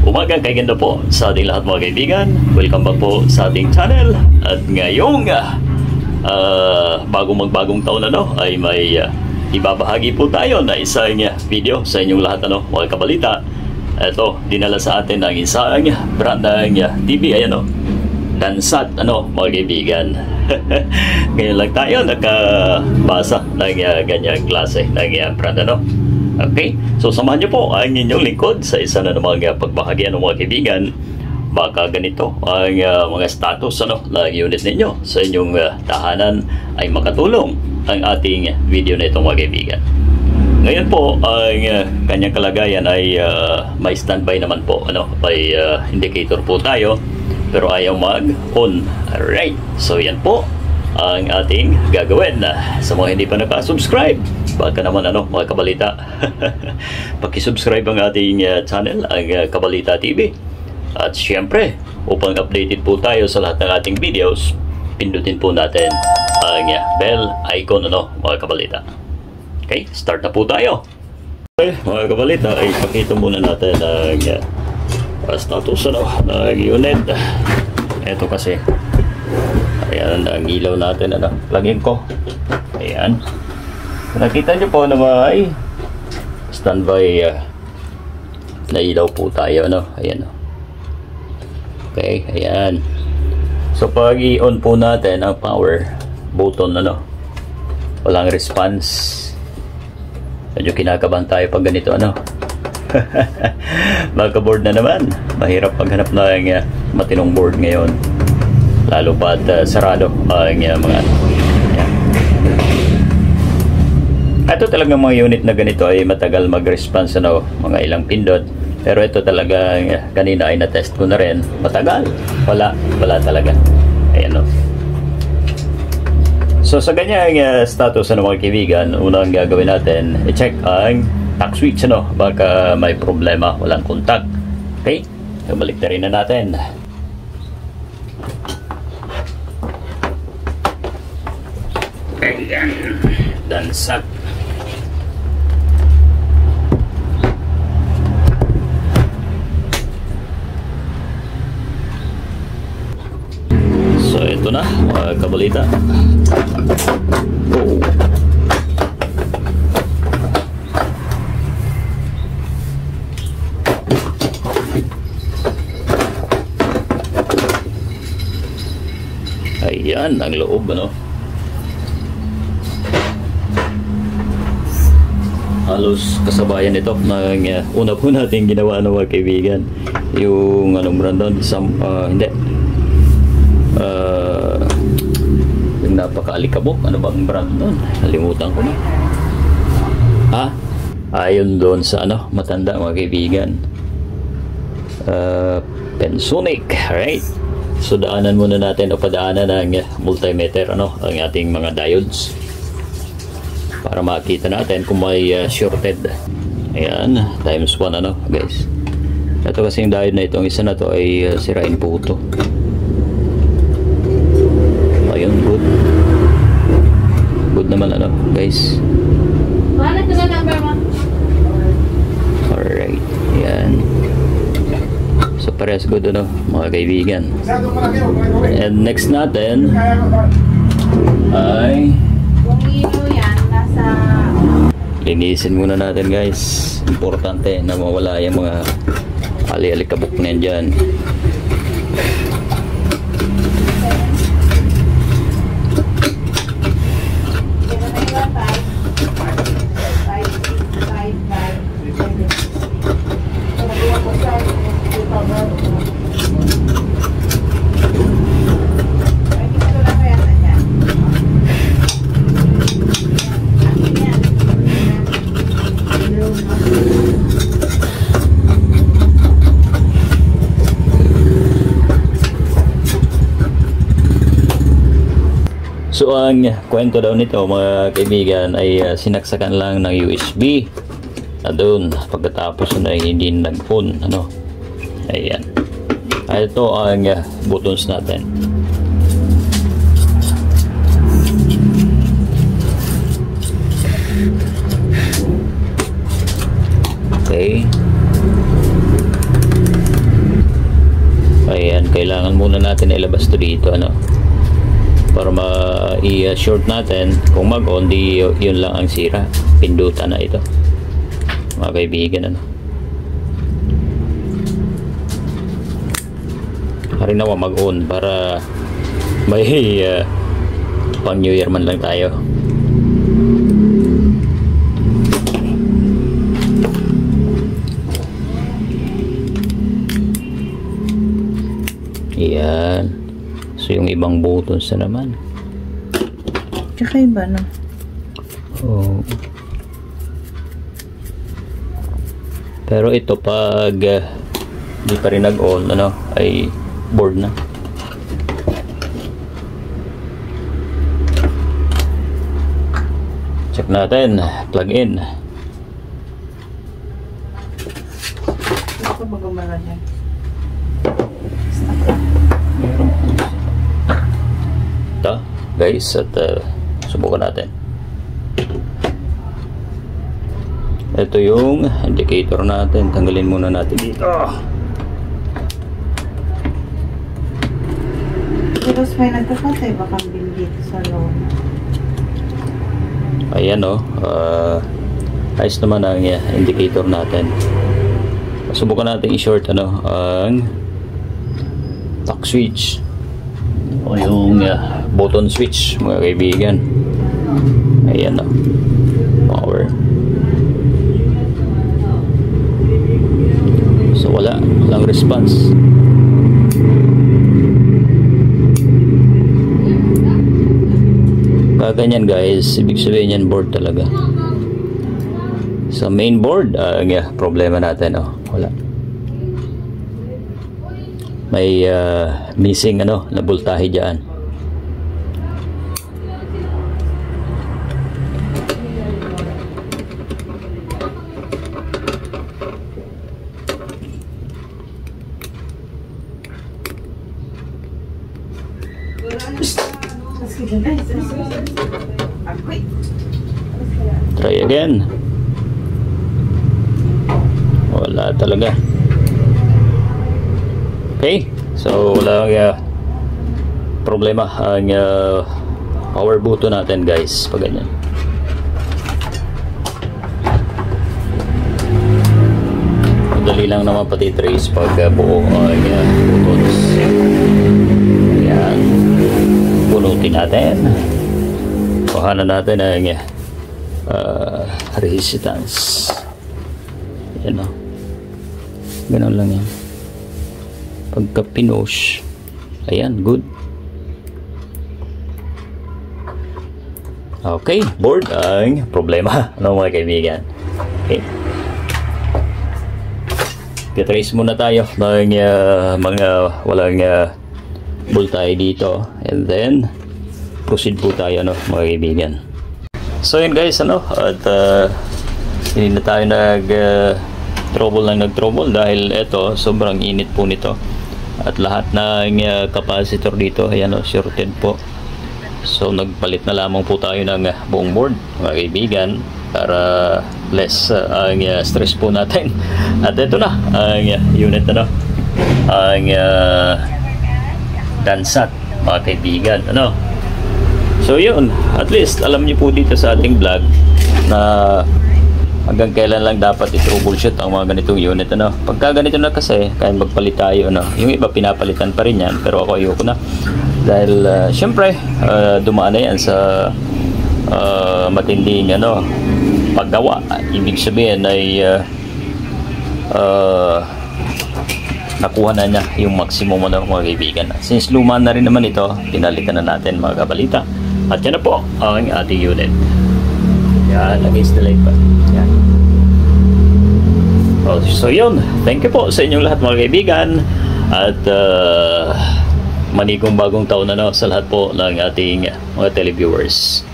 umaga kay ganda po sa ating lahat mga kaibigan. Welcome back po sa ating channel. At ngayong bagong taon ay may ibabahagi po tayo na isang video sa inyong lahat mga kabalita. Ito, dinala sa atin ng isang brand ng TV, Dansat mga kaibigan. Ngayon lang tayo nakabasa ng ganyang klase ng brand Okay, so samahan niyo po ang inyong lingkod sa isa na namang pagbahagi mga kaibigan. Baka ganito ang mga status ng unit ninyo sa inyong tahanan ay makatulong ang ating video na itong mga kaibigan. Ngayon po ang kanyang kalagayan ay may standby naman po, may indicator po tayo pero ayaw mag-on. Alright, so yan po ang ating gagawin. Sa mga hindi pa nakasubscribe, baka naman mga kabalita pakisubscribe ang ating channel, ang Kabalita TV. At syempre, upang updated po tayo sa lahat ng ating videos, pindutin po natin ang bell icon mga kabalita. Okay, start na po tayo. Okay, mga kabalita, ay pakita muna natin ang status ng unit. Ito kasi ayan ang ilaw natin, plugin ko. Ayan, nakita nyo po na may standby na ilaw po tayo, ayan. Okay, ayan. So pag i-on po natin ang power button, walang response. Medyo kinakabahan tayo pag ganito, Magka-board na naman. Mahirap maghanap ng matinong board ngayon, lalo pa at sarado ang mga ito talagang mga unit na ganito ay matagal mag-response, mga ilang pindot. Pero ito talaga kanina ay na-test ko na rin, matagal, wala talaga. Ayan, So sa ganyang status mga kaibigan, unang gagawin natin, i-check ang tack switch, baka may problema, walang contact. Okay, balik na rin na natin. Ayan, Dansat. So ito na mga kabalita. Oh. Ayan ang loob, halos kasabayan ito ng una po natin ginawa mga kaibigan, yung anong brand doon, hindi yung napaka-alikabok, ano bang brand doon, nalimutan ko na. Ayun doon sa matanda mga kaibigan, Pensonic. Alright, so daanan muna natin o padaanan ng multimeter ang ating mga diodes para makita natin kung may shorted. Ayan, times 1 guys. Ito kasing diode na itong isa na to ay sirain po ito. Ayun, good naman guys. Alright, ayan. So parehas good mga kaibigan. And next natin ay linisin muna natin guys. Importante na mawala yung mga ali-alikabok na yan dyan. So ang kwento daw nito mga kaibigan ay sinaksakan lang ng USB na doon, pagkatapos na hindi nag-on ayan. Ito ang buttons natin. Okay. kailangan muna natin ilabas to dito, ano, para i-short natin. Kung mag-on, di yun lang ang sira, pindutan na ito, mga kaibigan, ano. Hari na mag-on para may pang New Year man lang tayo. Yan. So yung ibang buttons na naman. Kakaiba na. Oh. Pero ito pag di pa rin nag-on, ano, ay board na. Check natin, plug in. Ito ba gumala niya? Ito guys, at subukan natin. Ito yung indicator natin. Tanggalin muna natin dito. Pero may nagkakatay baka dito sa loob. Ayan, oh, ayos naman ang indicator natin. Subukan natin i-short, ano, ang lock switch o yung button switch, mga kaibigan. Ayan, oh, power. So walang response. Ganyan guys, ibig sabihin yan board talaga. Sa main board, problema natin, oh, wala. May missing, ano, na voltahe dyan. Try again. Wala talaga. Okay, so wala problema ang power button natin guys pag ganyan. Madali lang naman pati trace pag buo ang buttons. Ayan, bunutin natin. Kuhanan natin ang resistance. Ayan, o, ganun lang yan. Pagka pinush, ayan, good. Okay, board ang problema, ano mga kaibigan. Okay, titrace muna tayo ng mga walang voltahe dito, and then proceed po tayo, ano, mga kaibigan. So yun guys, ano, at hindi na tayo nag-trouble dahil ito sobrang init po nito. At lahat ng capacitor dito, ayan, oh, shorted po. So nagpalit na lamang po tayo ng buong board, mga kaibigan, para less ang stress po natin. At ito na ang unit, ano, ang Dansat, mga kaibigan, ano. So yun, at least alam niyo po dito sa ating vlog na hanggang kailan lang dapat i-troubleshoot ang mga ganitong unit, ano. Pagka ganito na kasi, kaya magpalit tayo, ano. Yung iba pinapalitan pa rin yan, pero ako ayoko na. Dahil syempre, dumaan na yan sa matinding, ano, paggawa. Ibig sabihin ay nakuha na niya yung maximum, ano, mga kaibigan. Since luma na rin naman ito, pinalitan na natin, mga kabalita. At yan na po ang ating unit. Yan, against the light pa. Yan. Oh, so yun, thank you po sa inyong lahat, mga kaibigan. At manigong bagong taon na, no, sa lahat po ng ating mga televiewers.